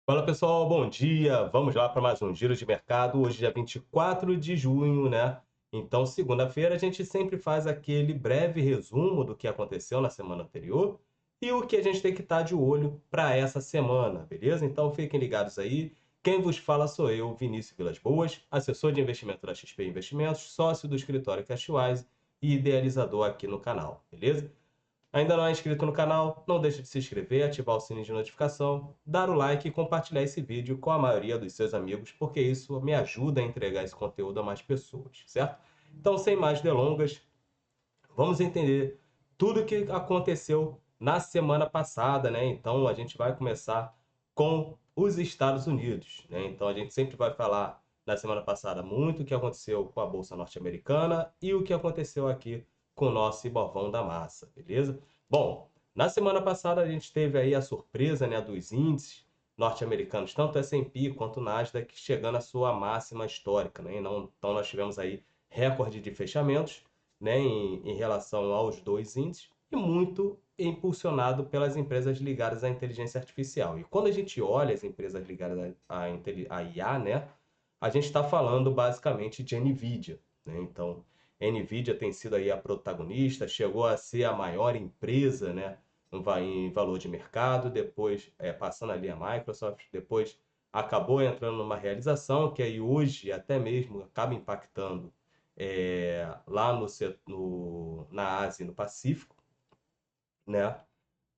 Fala pessoal, bom dia! Vamos lá para mais um giro de mercado. Hoje, dia 24 de junho, né? Então, segunda-feira, a gente sempre faz aquele breve resumo do que aconteceu na semana anterior e o que a gente tem que estar de olho para essa semana, beleza? Então, fiquem ligados aí. Quem vos fala sou eu, Vinícius Vilas Boas, assessor de investimento da XP Investimentos, sócio do escritório Cashwise e idealizador aqui no canal, beleza? Ainda não é inscrito no canal? Não deixe de se inscrever, ativar o sininho de notificação, dar o like e compartilhar esse vídeo com a maioria dos seus amigos, porque isso me ajuda a entregar esse conteúdo a mais pessoas, certo? Então, sem mais delongas, vamos entender tudo o que aconteceu na semana passada, né? Então, a gente vai começar com os Estados Unidos, né? Então, a gente sempre vai falar na semana passada muito o que aconteceu com a Bolsa Norte-Americana e o que aconteceu aqui com o nosso Ibovão da Massa, beleza? Bom, na semana passada a gente teve aí a surpresa, né, dos índices norte-americanos, tanto o S&P quanto o Nasdaq, chegando à sua máxima histórica, né? Então, nós tivemos aí recorde de fechamentos, né, em relação aos dois índices e muito impulsionado pelas empresas ligadas à inteligência artificial. E quando a gente olha as empresas ligadas à IA, né, a gente está falando basicamente de NVIDIA, né? Então, NVIDIA tem sido aí a protagonista, chegou a ser a maior empresa, né, em valor de mercado, depois passando ali a Microsoft, depois acabou entrando numa realização que aí hoje até mesmo acaba impactando lá na Ásia e no Pacífico, né?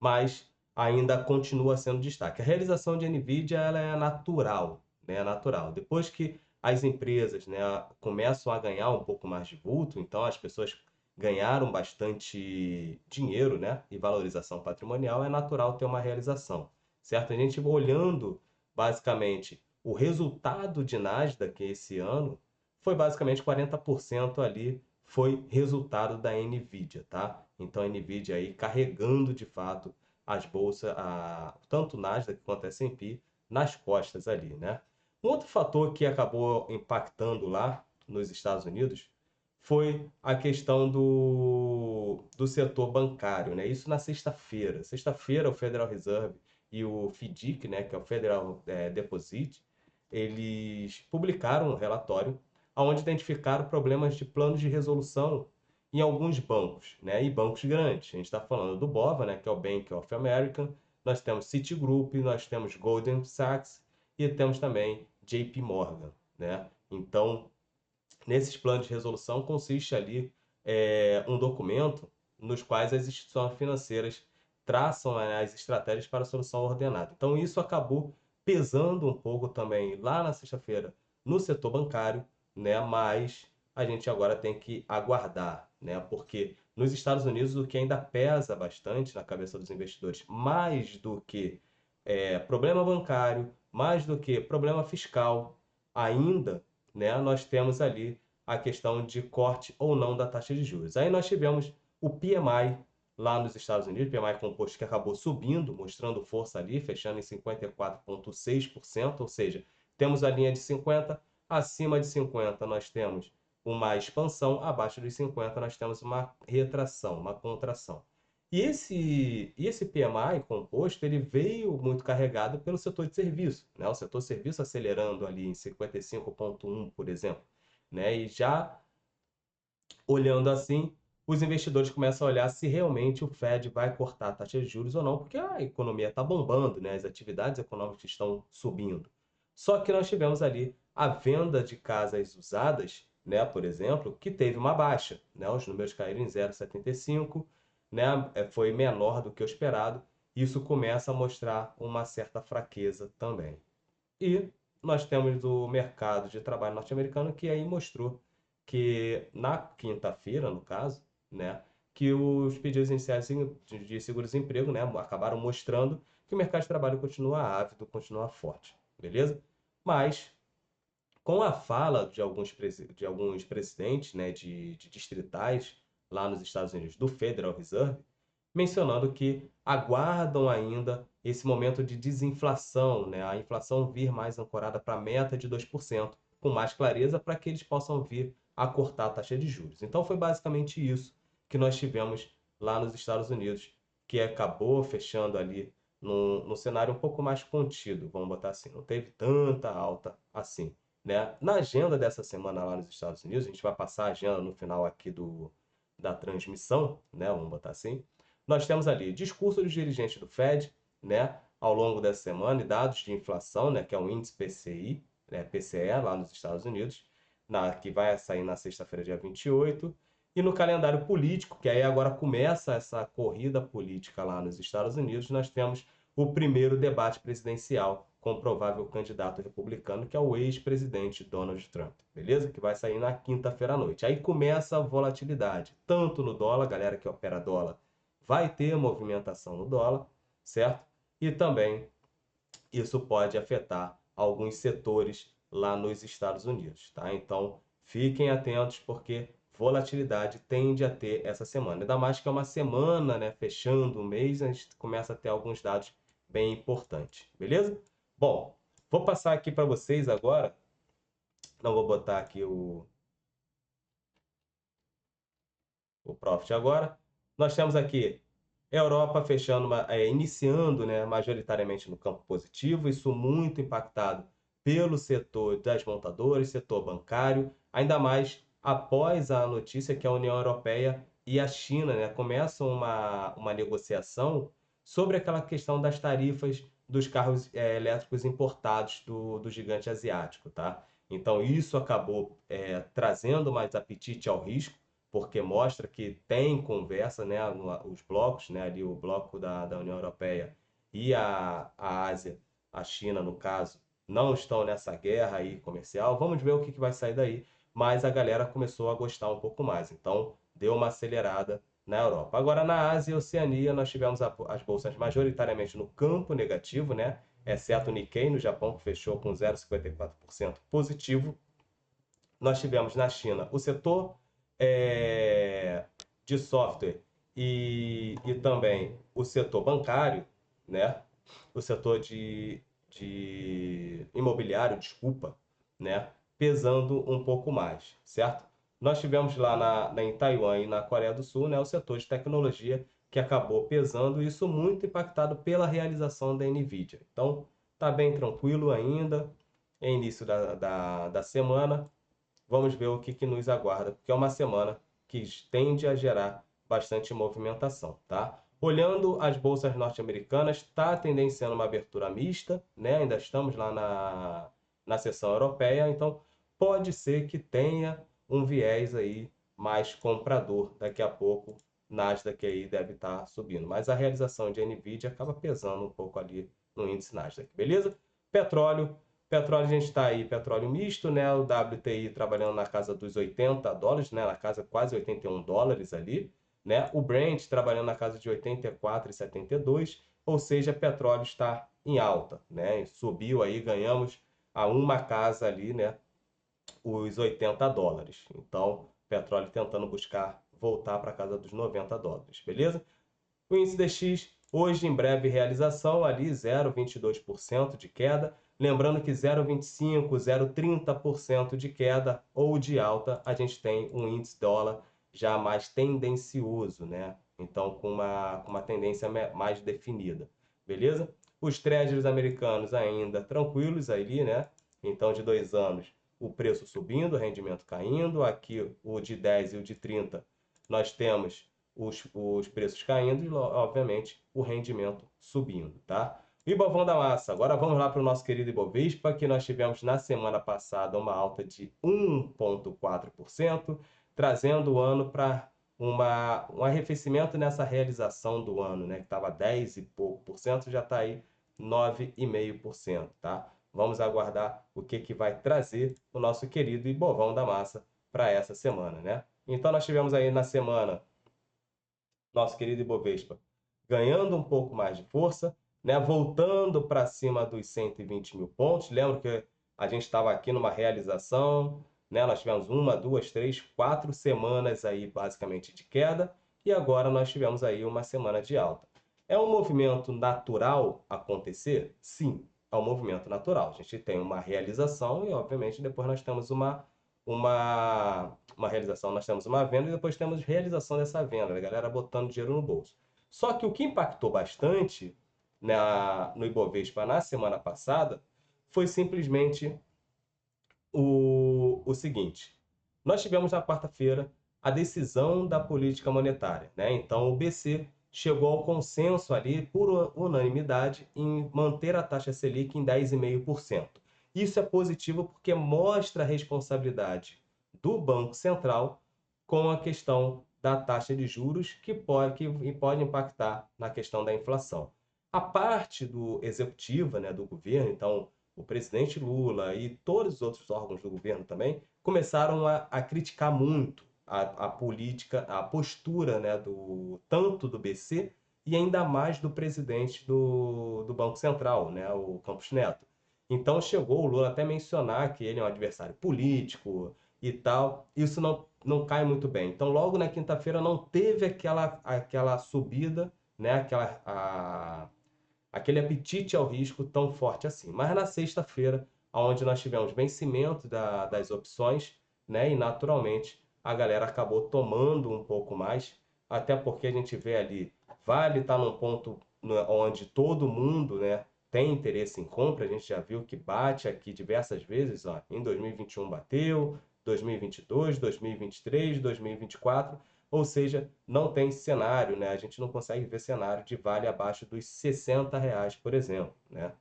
Mas ainda continua sendo destaque. A realização de NVIDIA ela é natural, né? É natural. Depois que as empresas, né, começam a ganhar um pouco mais de vulto, então as pessoas ganharam bastante dinheiro, né, e valorização patrimonial, é natural ter uma realização, certo? A gente olhando basicamente o resultado de Nasdaq esse ano foi basicamente 40% ali foi resultado da Nvidia, tá? Então a Nvidia aí carregando de fato as bolsas, tanto o Nasdaq quanto a S&P nas costas ali, né? Um outro fator que acabou impactando lá nos Estados Unidos foi a questão do setor bancário, né? Isso na sexta-feira. Sexta-feira, o Federal Reserve e o FDIC, né, que é o Federal Deposit, eles publicaram um relatório onde identificaram problemas de planos de resolução em alguns bancos, né? E bancos grandes. A gente está falando do BOVA, né? Que é o Bank of America. Nós temos Citigroup, nós temos Goldman Sachs e temos também JP Morgan, né? Então, nesses planos de resolução consiste ali um documento nos quais as instituições financeiras traçam as estratégias para a solução ordenada. Então, isso acabou pesando um pouco também lá na sexta-feira no setor bancário, né? Mas a gente agora tem que aguardar, né? Porque nos Estados Unidos o que ainda pesa bastante na cabeça dos investidores, mais do que problema bancário, mais do que problema fiscal, ainda, né, nós temos ali a questão de corte ou não da taxa de juros. Aí nós tivemos o PMI lá nos Estados Unidos, PMI composto que acabou subindo, mostrando força ali, fechando em 54,6%, ou seja, temos a linha de 50, acima de 50 nós temos uma expansão, abaixo dos 50 nós temos uma retração, uma contração. E esse PMI composto, ele veio muito carregado pelo setor de serviço, né? O setor de serviço acelerando ali em 55,1, por exemplo, né? E já olhando assim, os investidores começam a olhar se realmente o Fed vai cortar a taxa de juros ou não, porque a economia está bombando, né? As atividades econômicas estão subindo. Só que nós tivemos ali a venda de casas usadas, né, por exemplo, que teve uma baixa, né? Os números caíram em 0,75, né? Foi menor do que o esperado. Isso começa a mostrar uma certa fraqueza também. E nós temos o mercado de trabalho norte-americano que aí mostrou que na quinta-feira, no caso, né, que os pedidos iniciais de seguro-desemprego, né, acabaram mostrando que o mercado de trabalho continua ávido, continua forte, beleza? Mas com a fala de alguns presidentes, né, de distritais lá nos Estados Unidos do Federal Reserve, mencionando que aguardam ainda esse momento de desinflação, né, a inflação vir mais ancorada para a meta de 2%, com mais clareza para que eles possam vir a cortar a taxa de juros. Então foi basicamente isso que nós tivemos lá nos Estados Unidos, que acabou fechando ali no cenário um pouco mais contido, vamos botar assim, não teve tanta alta assim, né? Na agenda dessa semana lá nos Estados Unidos, a gente vai passar a agenda no final aqui da transmissão, né? Vamos botar assim. Nós temos ali discurso dos dirigentes do Fed, né? Ao longo dessa semana e dados de inflação, né? Que é o índice PCI, né? PCE lá nos Estados Unidos, que vai sair na sexta-feira, dia 28. E no calendário político, que aí agora começa essa corrida política lá nos Estados Unidos, nós temos o primeiro debate presidencial com o provável candidato republicano, que é o ex-presidente Donald Trump, beleza? Que vai sair na quinta-feira à noite. Aí começa a volatilidade, tanto no dólar, galera que opera dólar vai ter movimentação no dólar, certo? E também isso pode afetar alguns setores lá nos Estados Unidos, tá? Então, fiquem atentos porque volatilidade tende a ter essa semana. Ainda mais que é uma semana, né, fechando o mês, a gente começa a ter alguns dados bem importantes, beleza? Bom, vou passar aqui para vocês agora, não vou botar aqui o Profit agora. Nós temos aqui Europa fechando, iniciando, né, majoritariamente no campo positivo, isso muito impactado pelo setor das montadoras, setor bancário, ainda mais após a notícia que a União Europeia e a China, né, começam uma negociação sobre aquela questão das tarifas dos carros elétricos importados do gigante asiático, tá? Então isso acabou trazendo mais apetite ao risco, porque mostra que tem conversa, né, os blocos, né, ali o bloco da União Europeia e a Ásia, a China no caso, não estão nessa guerra aí comercial. Vamos ver o que vai sair daí, mas a galera começou a gostar um pouco mais, então deu uma acelerada na Europa. Agora na Ásia e Oceania nós tivemos as bolsas majoritariamente no campo negativo, né, exceto o Nikkei no Japão que fechou com 0,54% positivo. Nós tivemos na China o setor de software e também o setor bancário, né? O setor de imobiliário, desculpa, né? Pesando um pouco mais, certo? Nós tivemos lá em Taiwan e na Coreia do Sul, né, o setor de tecnologia que acabou pesando, isso muito impactado pela realização da NVIDIA. Então, tá bem tranquilo ainda, é início da semana. Vamos ver o que nos aguarda, porque é uma semana que tende a gerar bastante movimentação, tá? Olhando as bolsas norte-americanas, está tendenciando uma abertura mista, né? Ainda estamos lá na seção europeia, então pode ser que tenha um viés aí mais comprador daqui a pouco. Nasdaq aí deve estar subindo, mas a realização de Nvidia acaba pesando um pouco ali no índice Nasdaq, beleza? Petróleo. Petróleo, a gente está aí, petróleo misto, né? O WTI trabalhando na casa dos $80, né? Na casa quase $81 ali, né? O Brent trabalhando na casa de 84,72, ou seja, petróleo está em alta, né? Subiu aí, ganhamos a uma casa ali, né? Os $80. Então, petróleo tentando buscar voltar para a casa dos $90, beleza? O índice DX, hoje em breve realização, ali 0,22% de queda. Lembrando que 0,25%, 0,30% de queda ou de alta, a gente tem um índice dólar já mais tendencioso, né? Então, com uma tendência mais definida, beleza? Os treasuries americanos ainda tranquilos ali, né? Então, de 2 anos, o preço subindo, o rendimento caindo. Aqui, o de 10 e o de 30, nós temos os preços caindo e, obviamente, o rendimento subindo, tá? Ibovão da Massa. Agora vamos lá para o nosso querido Ibovespa, que nós tivemos na semana passada uma alta de 1,4%, trazendo o ano para um arrefecimento nessa realização do ano, né? Que estava 10 e pouco por cento, já está aí 9,5%, tá? Vamos aguardar o que vai trazer o nosso querido Ibovão da Massa para essa semana, né? Então nós tivemos aí na semana nosso querido Ibovespa ganhando um pouco mais de força, né? Voltando para cima dos 120 mil pontos. Lembro que a gente estava aqui numa realização, né? Nós tivemos uma, duas, três, 4 semanas aí basicamente de queda e agora nós tivemos aí uma semana de alta. É um movimento natural acontecer? Sim, é um movimento natural. A gente tem uma realização e, obviamente, depois nós temos uma realização, nós temos uma venda e depois temos realização dessa venda, a galera botando dinheiro no bolso. Só que o que impactou bastante no Ibovespa na semana passada foi simplesmente o seguinte: nós tivemos na quarta-feira a decisão da política monetária, né? Então, o BC chegou ao consenso ali, por unanimidade, em manter a taxa Selic em 10,5%. Isso é positivo porque mostra a responsabilidade do Banco Central com a questão da taxa de juros, que pode impactar na questão da inflação. A parte do executiva, né, do governo, então o presidente Lula e todos os outros órgãos do governo também começaram a criticar muito a política, a postura, né, tanto do BC e ainda mais do presidente do Banco Central, né, o Campos Neto. Então chegou o Lula até mencionar que ele é um adversário político e tal. Isso não cai muito bem. Então logo na quinta-feira não teve aquela subida, né, aquele apetite ao risco tão forte assim. Mas na sexta-feira, onde nós tivemos vencimento das opções, né, e naturalmente a galera acabou tomando um pouco mais, até porque a gente vê ali, Vale está num ponto onde todo mundo, né, tem interesse em compra, a gente já viu que bate aqui diversas vezes, ó, em 2021 bateu, 2022, 2023, 2024, ou seja, não tem cenário, né? A gente não consegue ver cenário de Vale abaixo dos R$ 60, por exemplo, né?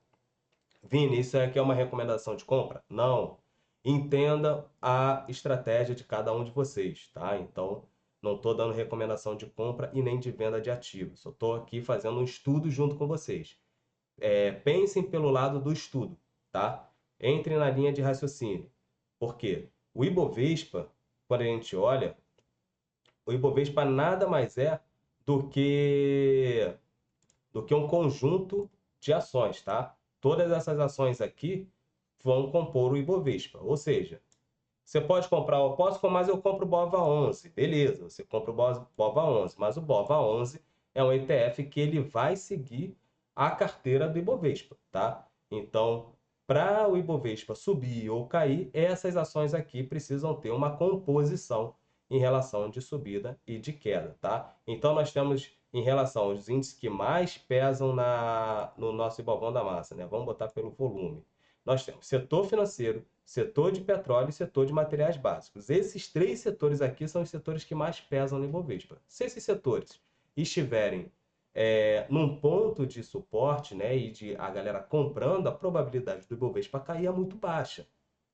Vini, isso aqui é uma recomendação de compra? Não. Entenda a estratégia de cada um de vocês, tá? Então, não estou dando recomendação de compra e nem de venda de ativos. Só estou aqui fazendo um estudo junto com vocês. Pensem pelo lado do estudo, tá? Entrem na linha de raciocínio. Por quê? O Ibovespa, quando a gente olha, o Ibovespa nada mais é do que do que um conjunto de ações, tá? Todas essas ações aqui vão compor o Ibovespa. Ou seja, você pode comprar, mas eu compro o BOVA11. Beleza, você compra o BOVA11, mas o BOVA11 é um ETF que ele vai seguir a carteira do Ibovespa, tá? Então, para o Ibovespa subir ou cair, essas ações aqui precisam ter uma composição em relação de subida e de queda, tá? Então, nós temos em relação aos índices que mais pesam no nosso Ibovão da Massa, né? Vamos botar pelo volume. Nós temos setor financeiro, setor de petróleo e setor de materiais básicos. Esses três setores aqui são os setores que mais pesam no Ibovespa. Se esses setores estiverem num ponto de suporte, né, e de a galera comprando, a probabilidade do Ibovespa cair é muito baixa,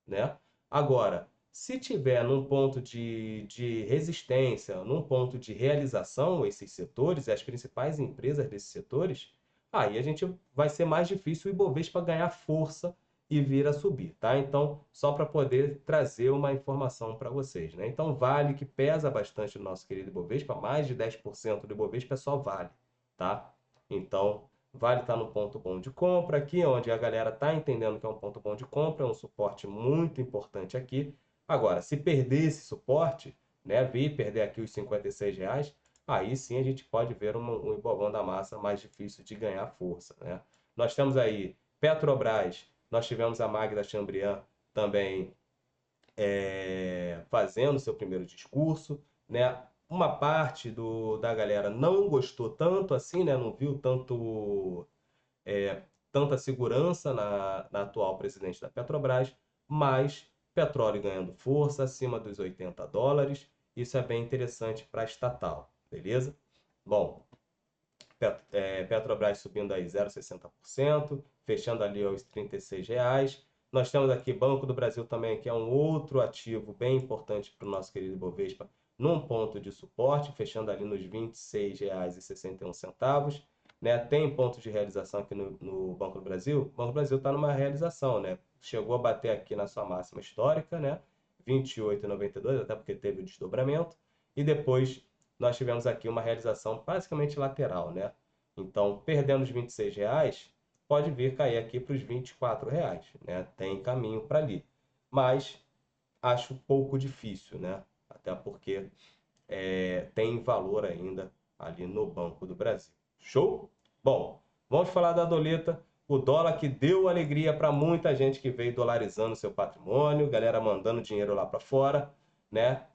né? Agora, se tiver num ponto de resistência, num ponto de realização, esses setores, as principais empresas desses setores, aí a gente vai ser mais difícil o Ibovespa ganhar força e vir a subir, tá? Então, só para poder trazer uma informação para vocês, né? Então, Vale, que pesa bastante o nosso querido Ibovespa, mais de 10% do Ibovespa é só Vale, tá? Então, Vale está no ponto bom de compra aqui, onde a galera está entendendo que é um ponto bom de compra, é um suporte muito importante aqui. Agora, se perder esse suporte, né, vir perder aqui os R$ 56, aí sim a gente pode ver um Ibovão da Massa mais difícil de ganhar força, né? Nós temos aí Petrobras, nós tivemos a Magda Chambriand também fazendo seu primeiro discurso, né? Uma parte da galera não gostou tanto assim, né? Não viu tanta segurança na atual presidente da Petrobras, mas petróleo ganhando força acima dos US$ 80. Isso é bem interessante para a estatal, beleza? Bom, Petrobras subindo aí 0,60%, fechando ali aos R$ 36. Nós temos aqui Banco do Brasil também, que é um outro ativo bem importante para o nosso querido Ibovespa, num ponto de suporte, fechando ali nos R$ 26,61. Né? Tem ponto de realização aqui no Banco do Brasil. O Banco do Brasil está numa realização, né? Chegou a bater aqui na sua máxima histórica, né? 28,92, até porque teve o desdobramento. E depois nós tivemos aqui uma realização basicamente lateral, né? Então, perdendo os R$ 26, pode vir cair aqui para os R$ 24, né? Tem caminho para ali. Mas acho pouco difícil, né? Até porque tem valor ainda ali no Banco do Brasil. Show? Bom, vamos falar da doleta. O dólar que deu alegria para muita gente que veio dolarizando seu patrimônio, galera mandando dinheiro lá para fora, né?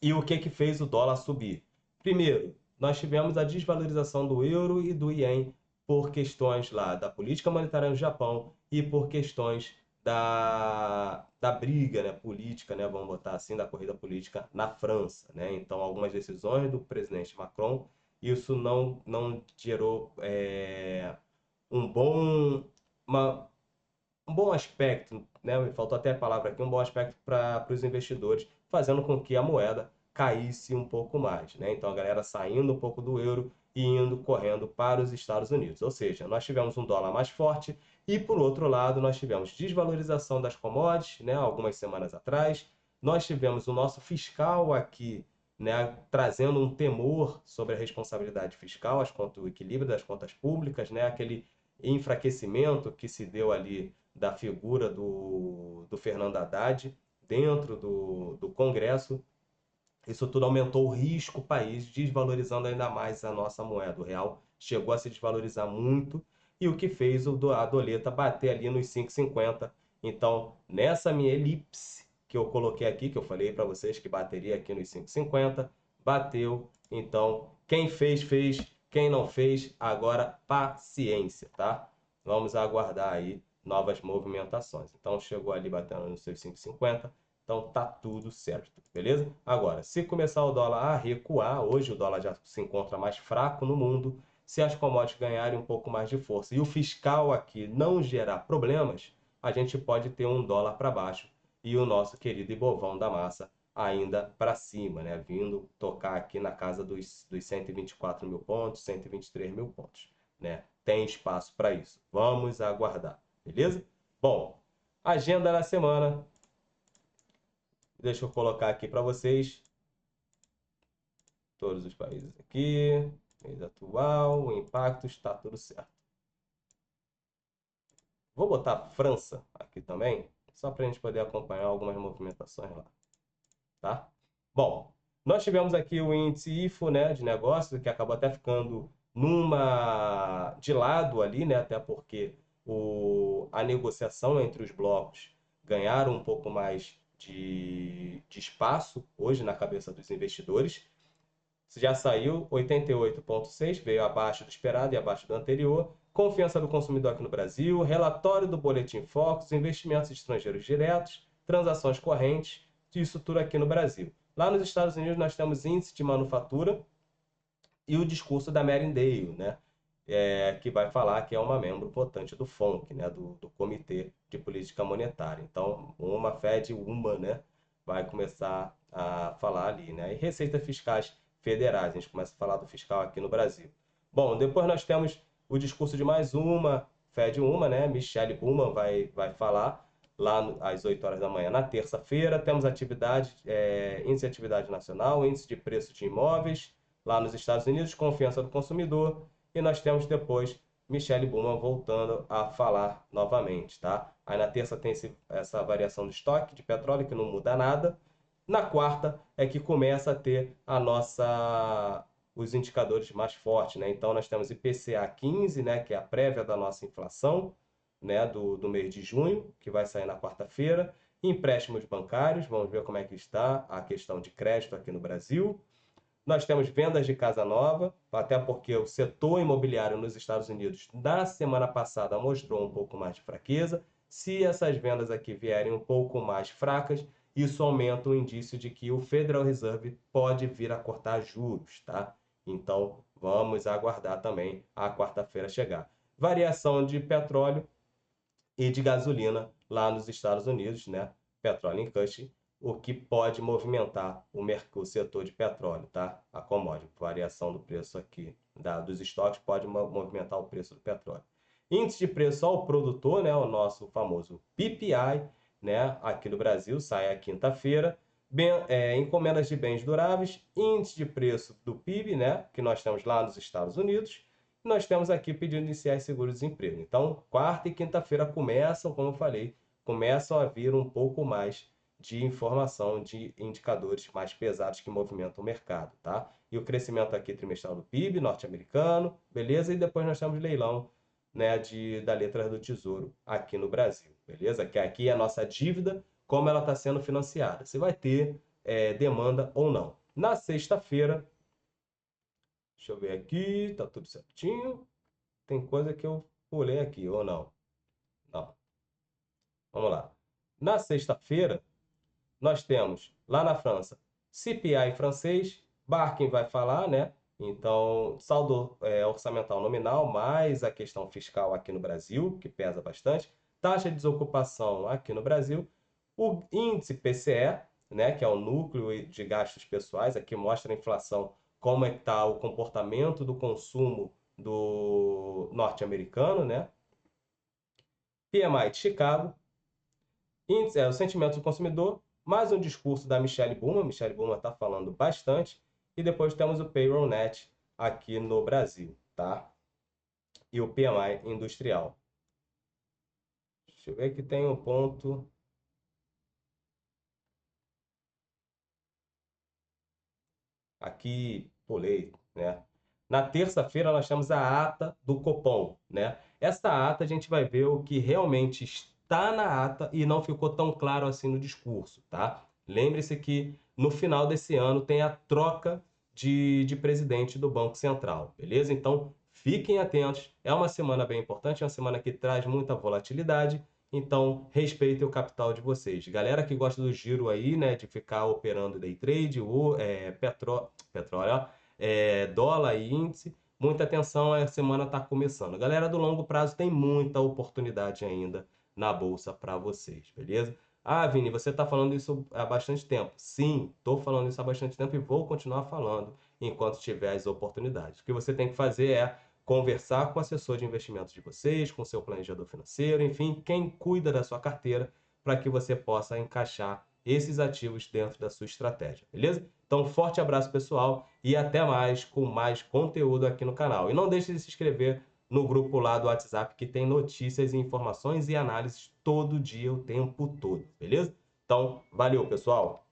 E o que fez o dólar subir? Primeiro, nós tivemos a desvalorização do euro e do ien por questões lá da política monetária no Japão e por questões da briga, né, política, né, vamos botar assim, da corrida política na França, né? Então, algumas decisões do presidente Macron, isso não gerou um bom, uma, um bom aspecto, né? Me faltou até a palavra aqui, um bom aspecto para os investidores, fazendo com que a moeda caísse um pouco mais, né? Então a galera saindo um pouco do euro e indo correndo para os Estados Unidos. Ou seja, nós tivemos um dólar mais forte e, por outro lado, nós tivemos desvalorização das commodities, né? Algumas semanas atrás. Nós tivemos o nosso fiscal aqui, né? Trazendo um temor sobre a responsabilidade fiscal, o equilíbrio das contas públicas, né? Aquele enfraquecimento que se deu ali da figura do Fernando Haddad dentro do Congresso. Isso tudo aumentou o risco do país, desvalorizando ainda mais a nossa moeda. O real chegou a se desvalorizar muito e o que fez a doleta bater ali nos 5,50. Então, nessa minha elipse que eu coloquei aqui, que eu falei para vocês que bateria aqui nos 5,50, bateu. Então, quem fez, fez. Quem não fez, agora paciência, tá? Vamos aguardar aí novas movimentações. Então, chegou ali batendo nos seus 5,50. Então tá tudo certo, beleza? Agora, se começar o dólar a recuar, hoje o dólar já se encontra mais fraco no mundo, se as commodities ganharem um pouco mais de força e o fiscal aqui não gerar problemas, a gente pode ter um dólar para baixo e o nosso querido Ibovão da Massa ainda para cima, né? Vindo tocar aqui na casa dos 124 mil pontos, 123 mil pontos, né? Tem espaço para isso. Vamos aguardar, beleza? Bom, agenda da semana. Deixa eu colocar aqui para vocês todos os países aqui, mês atual, o impacto, está tudo certo. Vou botar França aqui também, só para a gente poder acompanhar algumas movimentações lá, tá? Bom, nós tivemos aqui o índice IFO, né, de negócios, que acabou até ficando de lado ali, né, até porque a negociação entre os blocos ganharam um pouco mais de espaço hoje na cabeça dos investidores. Já saiu 88,6, veio abaixo do esperado e abaixo do anterior. Confiança do consumidor aqui no Brasil, relatório do Boletim Focus, investimentos estrangeiros diretos, transações correntes, isso tudo aqui no Brasil. Lá nos Estados Unidos nós temos índice de manufatura e o discurso da Merindale, né? Que vai falar que é uma membro votante do FONC, né? do Comitê de Política Monetária. Então, uma Fed, uma, né? Vai começar a falar ali, né? E receitas fiscais federais, a gente começa a falar do fiscal aqui no Brasil. Bom, depois nós temos o discurso de mais uma, Fed uma, né? Michelle Bowman vai falar lá às 8 horas da manhã na terça-feira. Temos índice de atividade nacional, índice de preço de imóveis, lá nos Estados Unidos, confiança do consumidor, e nós temos depois Michelle Bowman voltando a falar novamente, tá? Aí na terça tem essa variação do estoque de petróleo, que não muda nada. Na quarta é que começa a ter os indicadores mais fortes, né? Então nós temos IPCA 15, né, que é a prévia da nossa inflação, né, do mês de junho, que vai sair na quarta-feira. Empréstimos bancários, vamos ver como é que está a questão de crédito aqui no Brasil. Nós temos vendas de casa nova, até porque o setor imobiliário nos Estados Unidos na semana passada mostrou um pouco mais de fraqueza. Se essas vendas aqui vierem um pouco mais fracas, isso aumenta o indício de que o Federal Reserve pode vir a cortar juros, tá? Então, vamos aguardar também a quarta-feira chegar. Variação de petróleo e de gasolina lá nos Estados Unidos, né? Petróleo em Cushing, o que pode movimentar o setor de petróleo, tá? A commodity, variação do preço aqui dos estoques pode movimentar o preço do petróleo. Índice de preço ao produtor, né? O nosso famoso PPI, né? Aqui no Brasil, sai a quinta-feira. Encomendas de bens duráveis, índice de preço do PIB, né? Que nós temos lá nos Estados Unidos. Nós temos aqui pedido iniciais seguro-desemprego. Então, quarta e quinta-feira começam, como eu falei, começam a vir um pouco mais de informação de indicadores mais pesados que movimentam o mercado, tá? E o crescimento aqui trimestral do PIB norte-americano, beleza? E depois nós temos leilão, né, da letra do Tesouro aqui no Brasil, beleza? Que aqui é a nossa dívida, como ela está sendo financiada. Se vai ter demanda ou não. Na sexta-feira, deixa eu ver aqui, tá tudo certinho. tem coisa que eu pulei aqui, ou não? Não. Vamos lá. Na sexta-feira, nós temos lá na França CPI francês, Barkin vai falar, né? Então, saldo orçamental nominal, mais a questão fiscal aqui no Brasil, que pesa bastante, taxa de desocupação aqui no Brasil, o índice PCE, né, que é o núcleo de gastos pessoais, aqui mostra a inflação, como é que está o comportamento do consumo do norte-americano, né? PMI de Chicago, índice, o sentimento do consumidor, mais um discurso da Michelle Bowman. Michelle Bowman está falando bastante. E depois temos o Payroll Net aqui no Brasil, tá? E o PMI industrial. Deixa eu ver que tem um ponto. Aqui, pulei, né? Na terça-feira nós temos a ata do Copom, né? Essa ata a gente vai ver o que realmente está na ata e não ficou tão claro assim no discurso, tá? Lembre-se que no final desse ano tem a troca de presidente do Banco Central, beleza? Então fiquem atentos, é uma semana bem importante, é uma semana que traz muita volatilidade, então respeitem o capital de vocês. Galera que gosta do giro aí, né, de ficar operando day trade, petróleo, ó, dólar e índice, muita atenção, a semana está começando. Galera do longo prazo tem muita oportunidade ainda na bolsa para vocês, beleza? Ah, Vini, você está falando isso há bastante tempo. Sim, estou falando isso há bastante tempo e vou continuar falando enquanto tiver as oportunidades. O que você tem que fazer é conversar com o assessor de investimentos de vocês, com o seu planejador financeiro, enfim, quem cuida da sua carteira, para que você possa encaixar esses ativos dentro da sua estratégia, beleza? Então, forte abraço, pessoal, e até mais com mais conteúdo aqui no canal. E não deixe de se inscrever no grupo lá do WhatsApp, que tem notícias, informações e análises todo dia, o tempo todo, beleza? Então, valeu, pessoal!